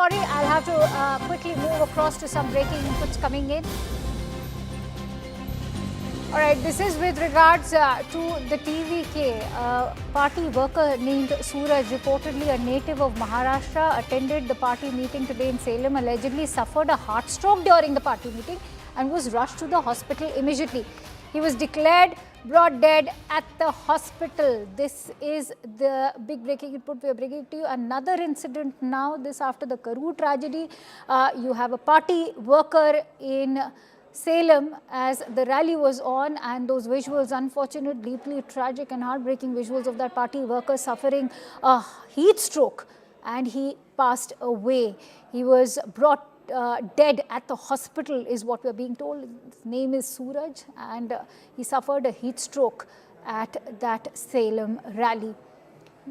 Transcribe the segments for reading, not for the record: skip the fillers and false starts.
sorry, I'll have to quickly move across to some breaking inputs coming in. All right, this is with regards to the TVK. Party worker named Suraj, reportedly a native of Maharashtra, attended the party meeting today in Salem, allegedly suffered a heart stroke during the party meeting and was rushed to the hospital immediately. He was declared brought dead at the hospital. This is the big breaking input we are bringing to you. Another incident now, this after the Karur tragedy. You have a party worker in Salem as the rally was on, and those visuals, unfortunate, deeply tragic and heartbreaking visuals of that party worker suffering a heat stroke, and he passed away. He was brought dead at the hospital is what we are being told. His name is Suraj, and he suffered a heat stroke at that Salem rally.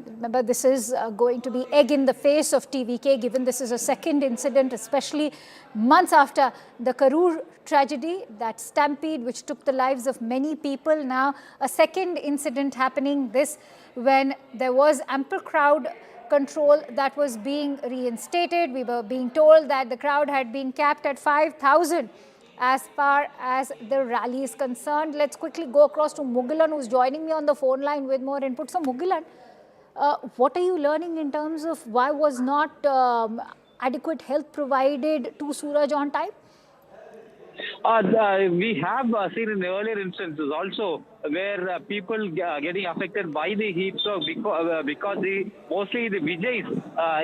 Remember, this is going to be egg in the face of TVK, given this is a second incident, especially months after the Karur tragedy, that stampede which took the lives of many people. Now, a second incident happening, this when there was ample crowd control that was being reinstated. We were being told that the crowd had been capped at 5,000 as far as the rally is concerned. Let's quickly go across to Mugilan, who's joining me on the phone line with more input. So, Mugilan, what are you learning in terms of why was not adequate help provided to Suraj on time? We have seen in earlier instances also where people getting affected by the heat stroke because mostly the Vijay's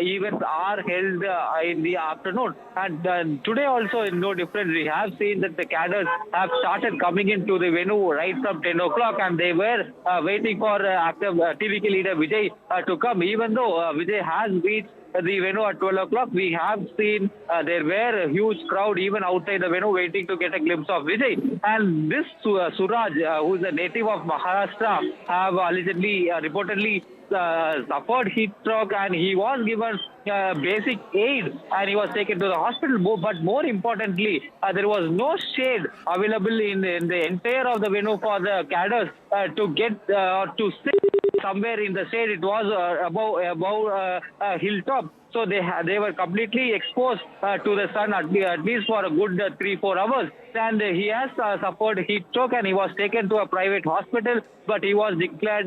events are held in the afternoon. And today also is no different. We have seen that the cadres have started coming into the venue right from 10 o'clock, and they were waiting for active TVK leader Vijay to come. Even though Vijay has reached the venue at 12 o'clock, we have seen there were a huge crowd even outside the venue waiting to get a glimpse of Vijay. And this Suraj, who is a native of Maharashtra, have allegedly, reportedly suffered heat stroke, and he was given basic aid and he was taken to the hospital. But more importantly, there was no shade available in the entire of the venue for the cadres to get to sit somewhere in the shade. It was above a hilltop. So they were completely exposed to the sun at least for a good 3-4 hours. And he has suffered heat stroke, and he was taken to a private hospital, but he was declared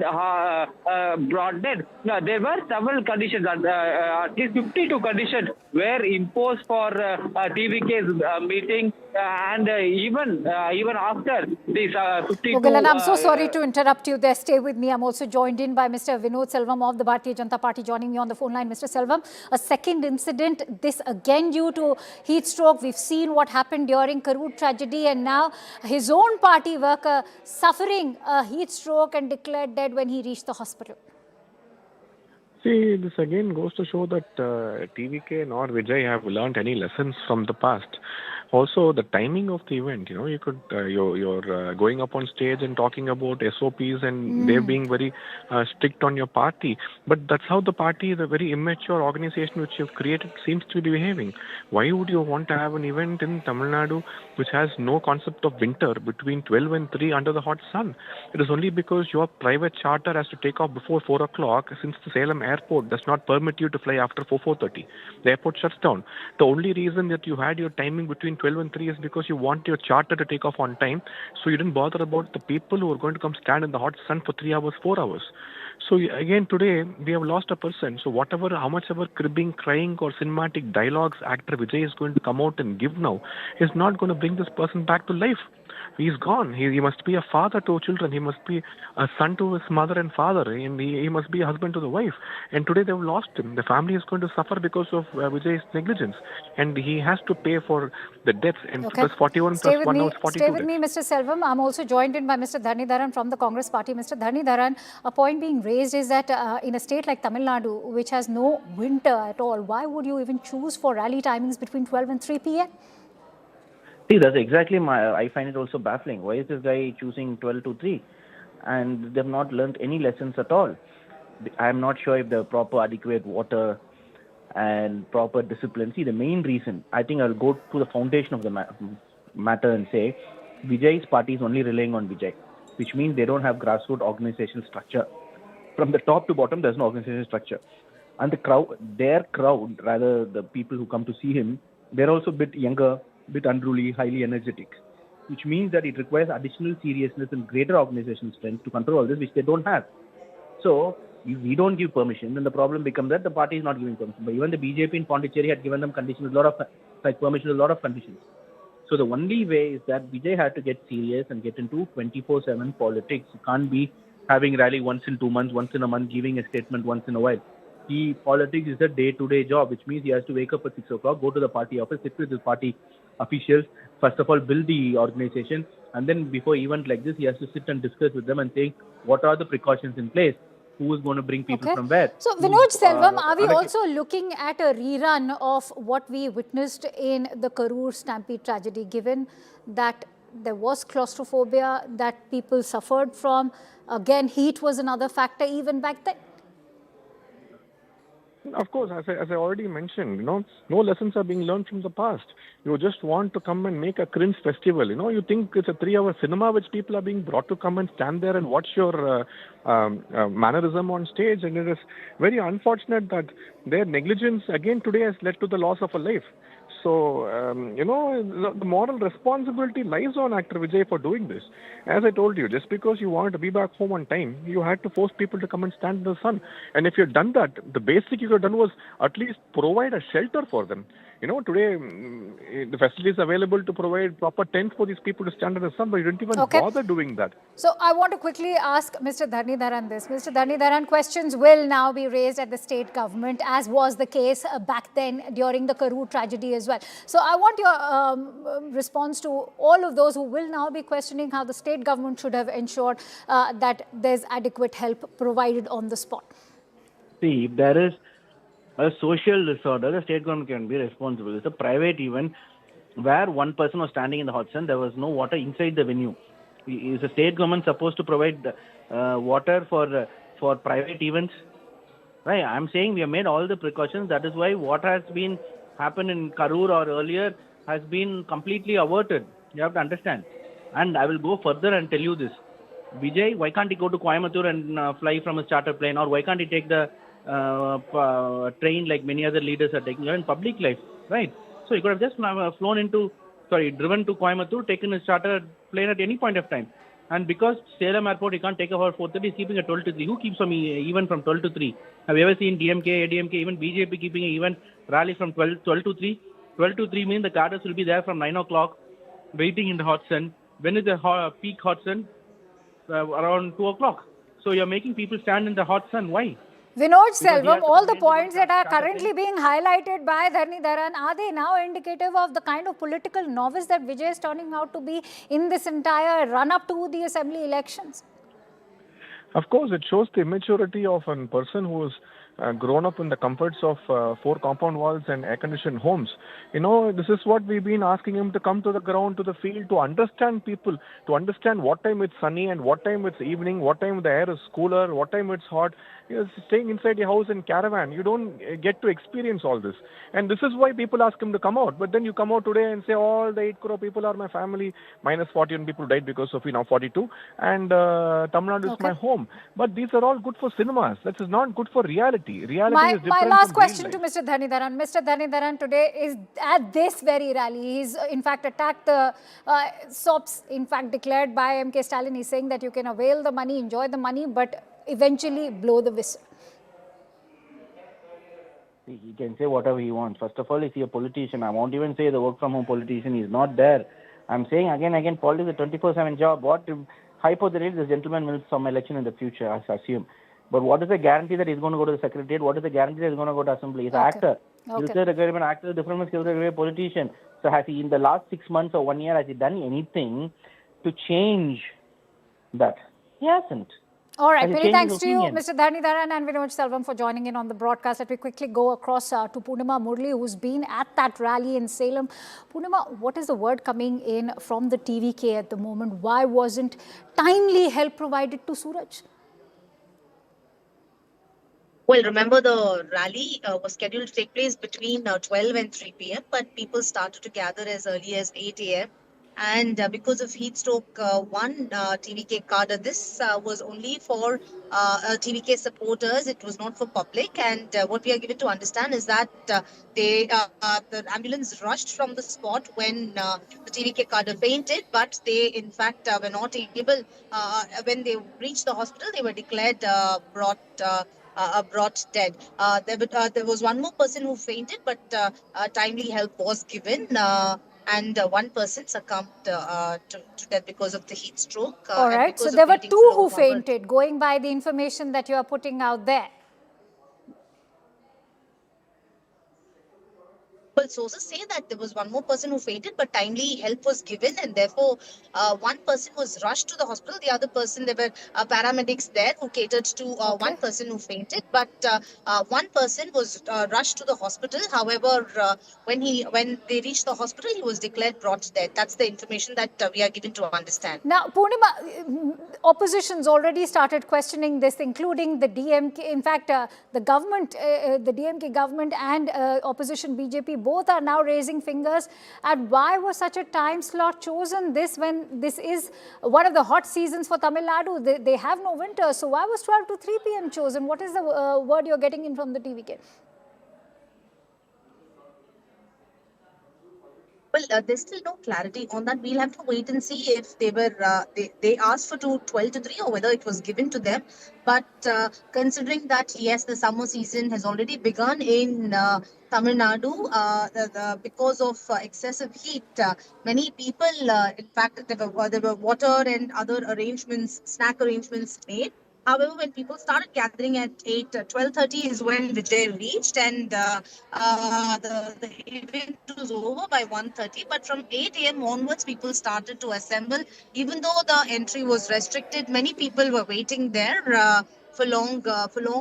brought dead. Now, there were several conditions, at least 52 conditions were imposed for TVK's meeting, and even after these 52... Mugilan, I'm so sorry to interrupt you there. Stay with me. I'm also joined in by Mr. Vinod Selvam of the Bharatiya Janata Party joining me on the phone line. Mr. Selvam, a second incident, this again due to heat stroke. We've seen what happened during Karur tragedy, and now his own party worker suffering a heat stroke and declared dead when he reached the hospital. See, this again goes to show that TVK nor Vijay have learned any lessons from the past. Also, the timing of the event, you could, you're going up on stage and talking about SOPs and they're being very strict on your party. But that's how the party, the very immature organization which you've created, seems to be behaving. Why would you want to have an event in Tamil Nadu which has no concept of winter between 12 and 3 under the hot sun? It is only because your private charter has to take off before 4 o'clock, since the Salem airport does not permit you to fly after 4:30. The airport shuts down. The only reason that you had your timing between 12 and 3 is because you want your charter to take off on time, so you didn't bother about the people who are going to come stand in the hot sun for 3 hours, 4 hours. So again, today we have lost a person. So how much ever cribbing, crying or cinematic dialogues actor Vijay is going to come out and give now is not going to bring this person back to life. He's gone. He must be a father to children. He must be a son to his mother and father. And he must be a husband to the wife. And today they've lost him. The family is going to suffer because of Vijay's negligence. And he has to pay for the debts. And plus 41 Stay plus 1 now is 42 Stay with me, Mr. Selvam. I'm also joined in by Mr. Dhanidharan from the Congress party. Mr. Dhanidharan, a point being raised is that in a state like Tamil Nadu, which has no winter at all, why would you even choose for rally timings between 12 and 3 p.m.? See, that's exactly I find it also baffling. Why is this guy choosing 12 to 3? And they've not learned any lessons at all. I'm not sure if there are proper adequate water and proper discipline. See, the main reason, I think I'll go to the foundation of the matter and say, Vijay's party is only relying on Vijay, which means they don't have grassroots organization structure. From the top to bottom, there's no organization structure. And their crowd, rather the people who come to see him, they're also a bit younger, bit unruly, highly energetic, which means that it requires additional seriousness and greater organizational strength to control all this, which they don't have. So if we don't give permission, then the problem becomes that the party is not giving permission. But even the BJP in Pondicherry had given them conditions, permission, a lot of conditions. So the only way is that Vijay had to get serious and get into 24/7 politics. You can't be having rally once in 2 months, once in a month, giving a statement once in a while. Politics is a day-to-day job, which means he has to wake up at 6 o'clock, go to the party office, sit with his party officials, first of all build the organization, and then before event like this, he has to sit and discuss with them and think what are the precautions in place, who is going to bring people from where. So, Vinod Selvam, are we also looking at a rerun of what we witnessed in the Karur Stampede tragedy, given that there was claustrophobia that people suffered from? Again, heat was another factor even back then. Of course, as I already mentioned, no lessons are being learned from the past. You just want to come and make a cringe festival. You think it's a 3-hour cinema which people are being brought to come and stand there and watch your mannerism on stage. And it is very unfortunate that their negligence again today has led to the loss of a life. So, the moral responsibility lies on actor Vijay for doing this. As I told you, just because you wanted to be back home on time, you had to force people to come and stand in the sun. And if you had done that, the basic you could have done was at least provide a shelter for them. Today the facilities available to provide proper tents for these people to stand in the sun, but you didn't even bother doing that. So I want to quickly ask Mr. Dharnidharan this. Mr. Dharnidharan, questions will now be raised at the state government, as was the case back then during the Karur tragedy as well. So I want your response to all of those who will now be questioning how the state government should have ensured that there's adequate help provided on the spot. See, if there is a social disorder, the state government can be responsible. It's a private event where one person was standing in the hot sun. There was no water inside the venue. Is the state government supposed to provide water for private events? Right. I'm saying we have made all the precautions. That is why what has been happened in Karur or earlier has been completely averted. You have to understand. And I will go further and tell you this. Vijay, why can't he go to Coimbatore and fly from a charter plane, or why can't he take the train like many other leaders are taking in public life, right? So he could have just driven to Coimbatore, taken a charter plane at any point of time. And because Salem Airport, he can't take off at 4:30, he's keeping at 12 to 3. Who keeps from even from 12 to 3? Have you ever seen DMK, ADMK, even BJP keeping an event rally from 12 to 3? 12 to 3 means the cadres will be there from 9 o'clock, waiting in the hot sun. When is the peak hot sun? Around 2 o'clock. So you're making people stand in the hot sun. Why? Vinod Selvam, all the points that are currently being highlighted by Dharnidharan, are they now indicative of the kind of political novice that Vijay is turning out to be in this entire run-up to the assembly elections? Of course, it shows the immaturity of a person who has grown up in the comforts of 4 compound walls and air-conditioned homes. This is what we've been asking him to come to the ground, to the field, to understand people, to understand what time it's sunny and what time it's evening, what time the air is cooler, what time it's hot. Staying inside your house in caravan, you don't get to experience all this. And this is why people ask him to come out. But then you come out today and say, all the 8 crore people are my family, minus 41 people died because of 42. And Tamil Nadu is my home. But these are all good for cinemas. That is not good for reality. Reality is different. My last question to Mr. Dharnidharan. Mr. Dharnidharan today is at this very rally. He's in fact attacked the SOPs, in fact declared by MK Stalin. He's saying that you can avail the money, enjoy the money, but eventually blow the whistle. He can say whatever he wants. First of all, is he a politician? I won't even say the work from home politician is not there. I'm saying again, politics is a 24/7 job. Hypothetically, this gentleman will some election in the future, I assume. But what is the guarantee that he's going to go to the secretariat? What is the guarantee that he's going to go to assembly? He's an actor. Skill set required an actor, different from skill set required a politician. So has he, in the last 6 months or 1 year, has he done anything to change that? He hasn't. All right, many thanks to you, Mr. Dharnidharan and Vinod Selvam, for joining in on the broadcast. Let me quickly go across to Poonima Murli, who's been at that rally in Salem. Poonima, what is the word coming in from the TVK at the moment? Why wasn't timely help provided to Suraj? Well, remember the rally was scheduled to take place between 12 and 3 p.m., but people started to gather as early as 8 a.m. And because of heat stroke, one TVK cadre, this was only for TVK supporters. It was not for public. And what we are given to understand is that the ambulance rushed from the spot when the TVK cadre fainted, but they in fact were not able. When they reached the hospital, they were declared brought dead. There was one more person who fainted, but timely help was given. And one person succumbed to death because of the heat stroke All and right. So because of there were waiting for two long who hours. fainted, going by the information that you are putting out there. Well, sources say that there was one more person who fainted, but timely help was given, and therefore one person was rushed to the hospital. The other person, there were paramedics there who catered to Okay. one person who fainted, but one person was rushed to the hospital. However, when they reached the hospital, he was declared brought dead. That's the information that we are given to understand. Now, Purnima, opposition's already started questioning this, including the DMK. In fact, the government, the DMK government and opposition BJP, both are now raising fingers at why was such a time slot chosen this when this is one of the hot seasons for Tamil Nadu. They have no winter. So why was 12 to 3 p.m. chosen? What is the word you're getting in from the TVK? Well, there's still no clarity on that. We'll have to wait and see if they asked for 12 to 3 or whether it was given to them. But considering that, yes, the summer season has already begun in Tamil Nadu because of excessive heat. Many people, in fact, there were water and other arrangements, snack arrangements made. However, when people started gathering at 8, 12:30 is when Vijay reached, and the event was over by 1:30. But from 8 a.m. onwards, people started to assemble. Even though the entry was restricted, many people were waiting there for long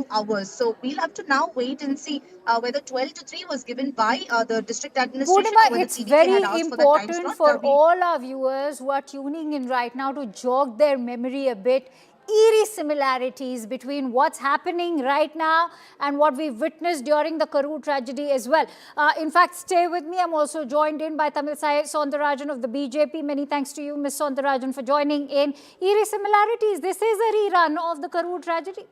hours. So we'll have to now wait and see whether 12 to 3 was given by the district administration Purnima, or whether it's TVK had very asked for that time important slot. for all our viewers who are tuning in right now to jog their memory a bit. Eerie similarities between what's happening right now and what we've witnessed during the Karur tragedy as well. In fact, stay with me. I'm also joined in by Tamil Sai Soundarajan of the BJP. Many thanks to you, Ms. Soundarajan, for joining in. Eerie similarities. This is a rerun of the Karur tragedy.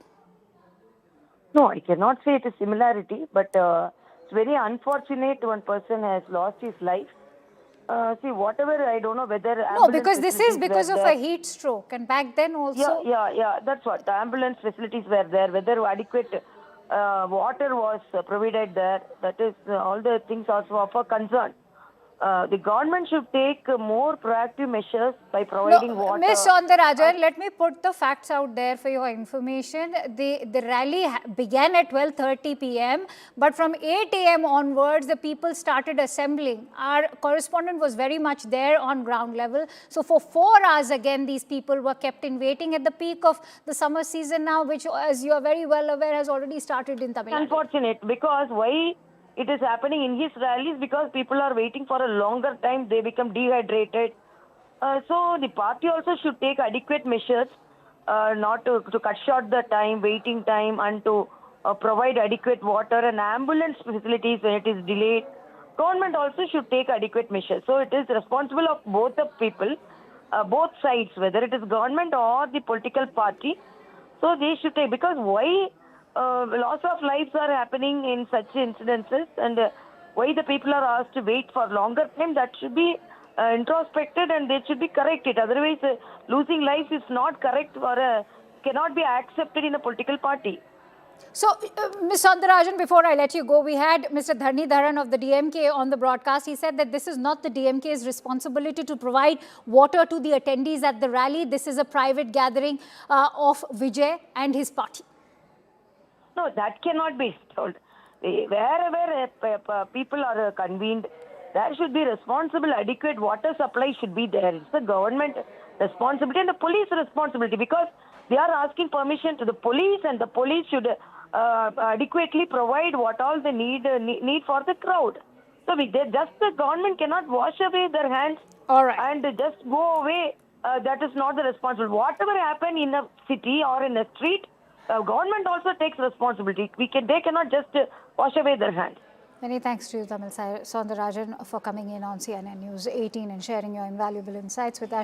No, I cannot say it is similarity, but it's very unfortunate one person has lost his life. See, whatever, I don't know whether No, because this is because of there. a heat stroke, and back then also. Yeah, that's what. The ambulance facilities were there, whether adequate water was provided there. That is, all the things also of a concern. The government should take more proactive measures by providing water. Ms. Soundarajan, let me put the facts out there for your information. The rally began at 12:30 p.m., but from 8 a.m. onwards, the people started assembling. Our correspondent was very much there on ground level. So for 4 hours again, these people were kept in waiting at the peak of the summer season now, which, as you are very well aware, has already started in Tamil Nadu. Unfortunate, because why it is happening in his rallies, because people are waiting for a longer time, they become dehydrated. So the party also should take adequate measures, not to cut short the time, waiting time, and to provide adequate water and ambulance facilities when it is delayed. Government also should take adequate measures. So it is responsible of both the people, both sides, whether it is government or the political party. So they should take, because why loss of lives are happening in such incidences, and why the people are asked to wait for longer time, that should be introspected and they should be corrected. Otherwise, losing lives is not correct or cannot be accepted in a political party. So, Ms. Soundarajan, before I let you go, we had Mr. Dharni Dharan of the DMK on the broadcast. He said that this is not the DMK's responsibility to provide water to the attendees at the rally. This is a private gathering of Vijay and his party. No, that cannot be told. Wherever people are convened, there should be responsible, adequate water supply should be there. It's the government responsibility and the police responsibility, because they are asking permission to the police, and the police should adequately provide what all they need for the crowd. So the government cannot wash away their hands and just go away. That is not the responsibility. Whatever happened in a city or in a street, government also takes responsibility. They cannot just wash away their hands. Many thanks to you, Tamil Soundarajan, for coming in on CNN News 18 and sharing your invaluable insights with us.